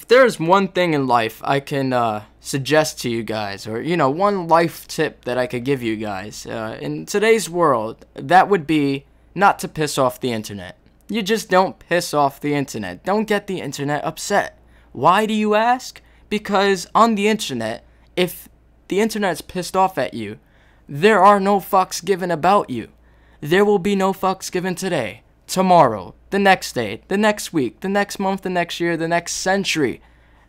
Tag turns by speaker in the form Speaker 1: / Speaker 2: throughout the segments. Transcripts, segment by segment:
Speaker 1: If there's one thing in life I can suggest to you guys, or one life tip that I could give you guys in today's world, that would be not to piss off the internet. You just don't piss off the internet. Don't get the internet upset. Why do you ask? Because on the internet, if the internet's pissed off at you, there are no fucks given about you. There will be no fucks given today, tomorrow, the next day, the next week, the next month, the next year, the next century.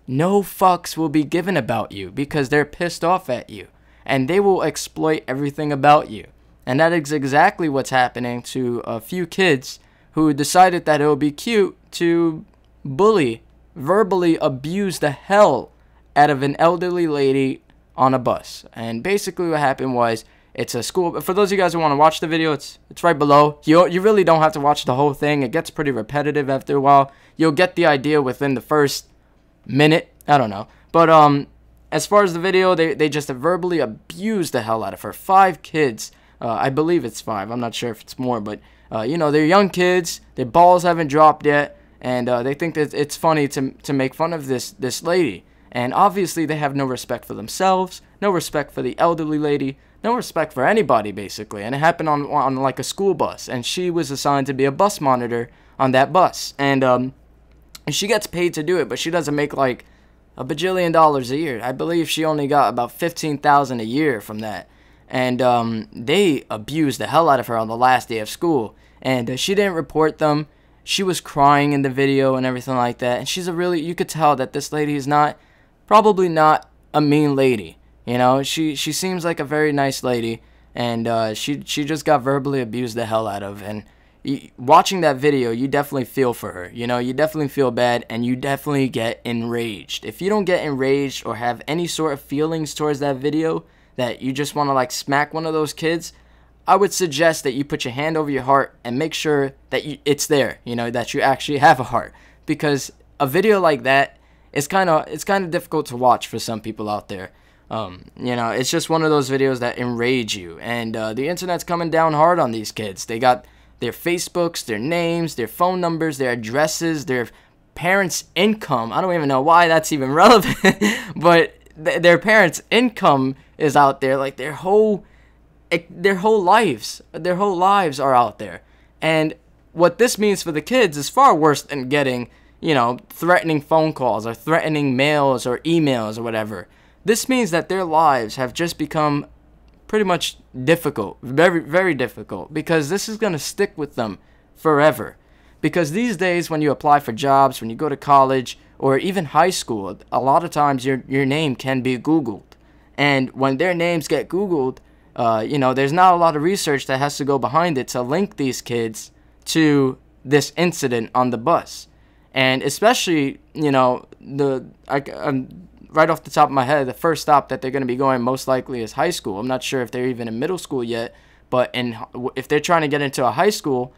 Speaker 1: No fucks will be given about you because they're pissed off at you. And they will exploit everything about you. And that is exactly what's happening to a few kids who decided that it would be cute to bully, verbally abuse the hell out of an elderly lady on a bus. And basically what happened was, it's a school. For those of you guys who want to watch the video, it's right below. You really don't have to watch the whole thing. It gets pretty repetitive after a while. You'll get the idea within the first minute. I don't know. But as far as the video, they just verbally abused the hell out of her. 5 kids. I believe it's 5. I'm not sure if it's more. But, they're young kids. Their balls haven't dropped yet. And they think that it's funny to make fun of this lady. And obviously they have no respect for themselves. No respect for the elderly lady. No respect for anybody, basically. And it happened on like a school bus. And she was assigned to be a bus monitor on that bus. And she gets paid to do it, but she doesn't make like a bajillion dollars a year. I believe she only got about $15,000 a year from that. And they abused the hell out of her on the last day of school. And she didn't report them. She was crying in the video and everything like that. And you could tell that this lady is probably not a mean lady. She seems like a very nice lady, and she just got verbally abused the hell out of. And watching that video, you definitely feel for her. You definitely feel bad, and you definitely get enraged. If you don't get enraged or have any sort of feelings towards that video, that you just want to like smack one of those kids, I would suggest that you put your hand over your heart and make sure that it's there. That you actually have a heart, because a video like that is kind of difficult to watch for some people out there. It's just one of those videos that enrage you. And the internet's coming down hard on these kids. They got their Facebooks, their names, their phone numbers, their addresses, their parents' income. I don't even know why that's even relevant, but their parents' income is out there. Like their whole lives are out there. And what this means for the kids is far worse than getting, threatening phone calls or threatening mails or emails or whatever. This means that their lives have just become pretty much difficult, very, very difficult, because this is going to stick with them forever. Because these days, when you apply for jobs, when you go to college, or even high school, a lot of times your name can be Googled. And when their names get Googled, there's not a lot of research that has to go behind it to link these kids to this incident on the bus. And especially, right off the top of my head, the first stop that they're going to be going most likely is high school. I'm not sure if they're even in middle school yet, but if they're trying to get into a high school,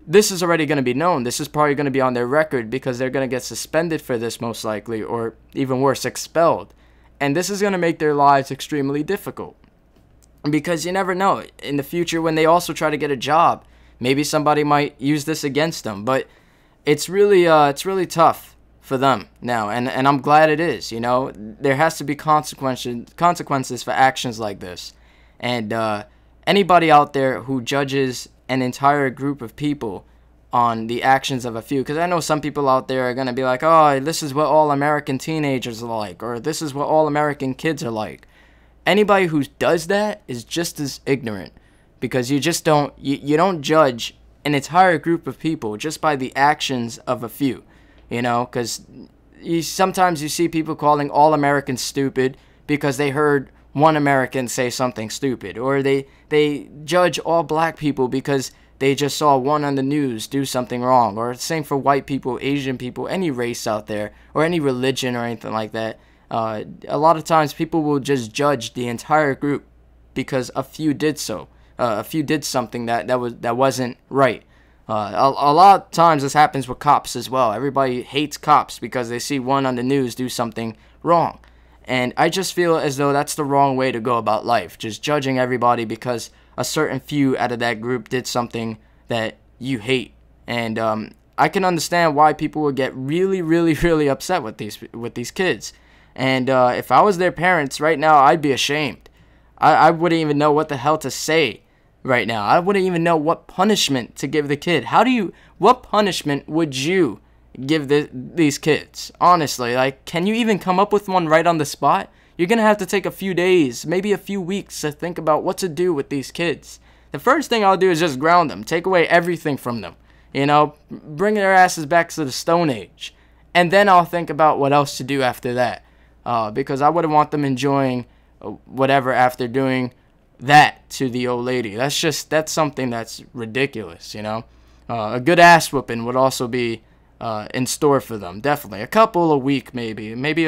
Speaker 1: this is already going to be known. This is probably going to be on their record, because they're going to get suspended for this most likely, or even worse, expelled. And this is going to make their lives extremely difficult, because you never know. In the future, when they also try to get a job, maybe somebody might use this against them. But it's really tough for them now, and I'm glad it is. There has to be consequences for actions like this. And anybody out there who judges an entire group of people on the actions of a few, because I know some people out there are going to be like, oh, this is what all American teenagers are like, or this is what all American kids are like. Anybody who does that is just as ignorant, because you don't judge an entire group of people just by the actions of a few. Because sometimes you see people calling all Americans stupid because they heard one American say something stupid. Or they judge all black people because they just saw one on the news do something wrong. Or same for white people, Asian people, any race out there, or any religion or anything like that. A lot of times people will just judge the entire group because a few did so. A few did something that wasn't right. A lot of times this happens with cops as well. Everybody hates cops because they see one on the news do something wrong. And I just feel as though that's the wrong way to go about life. Just judging everybody because a certain few out of that group did something that you hate. And I can understand why people would get really, really, really upset with these kids. And if I was their parents right now, I'd be ashamed. I wouldn't even know what the hell to say right now. I wouldn't even know what punishment to give the kid. What punishment would you give these kids? Honestly, like, can you even come up with one right on the spot? You're going to have to take a few days, maybe a few weeks to think about what to do with these kids. The first thing I'll do is just ground them, take away everything from them. You know, bring their asses back to the Stone Age. And then I'll think about what else to do after that. Because I wouldn't want them enjoying whatever after doing that to the old lady. That's something that's ridiculous, you know. A good ass whooping would also be in store for them, definitely. A couple a week, maybe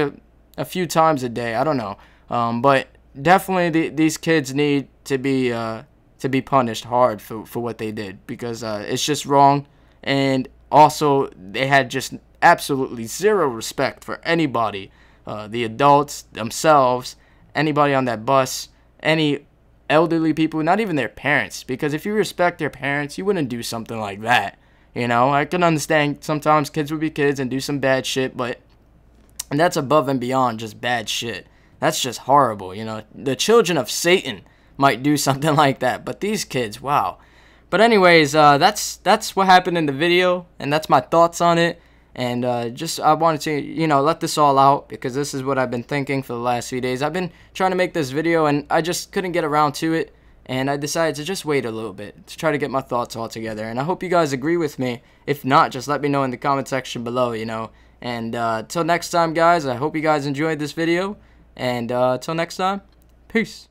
Speaker 1: a few times a day, I don't know. But definitely these kids need to be punished hard for what they did, because it's just wrong. And also, they had just absolutely zero respect for anybody, the adults themselves, anybody on that bus, any elderly people, not even their parents. Because if you respect their parents, you wouldn't do something like that. You know, I can understand sometimes kids would be kids and do some bad shit, but that's above and beyond just bad shit. That's just horrible, you know. The children of Satan might do something like that, but these kids, wow. But anyways, that's what happened in the video, and that's my thoughts on it. And I wanted to, you know, let this all out, because this is what I've been thinking for the last few days. I've been trying to make this video, and I just couldn't get around to it, and I decided to just wait a little bit to try to get my thoughts all together. And I hope you guys agree with me. If not, just let me know in the comment section below, you know. And till next time, guys, I hope you guys enjoyed this video. And till next time, peace.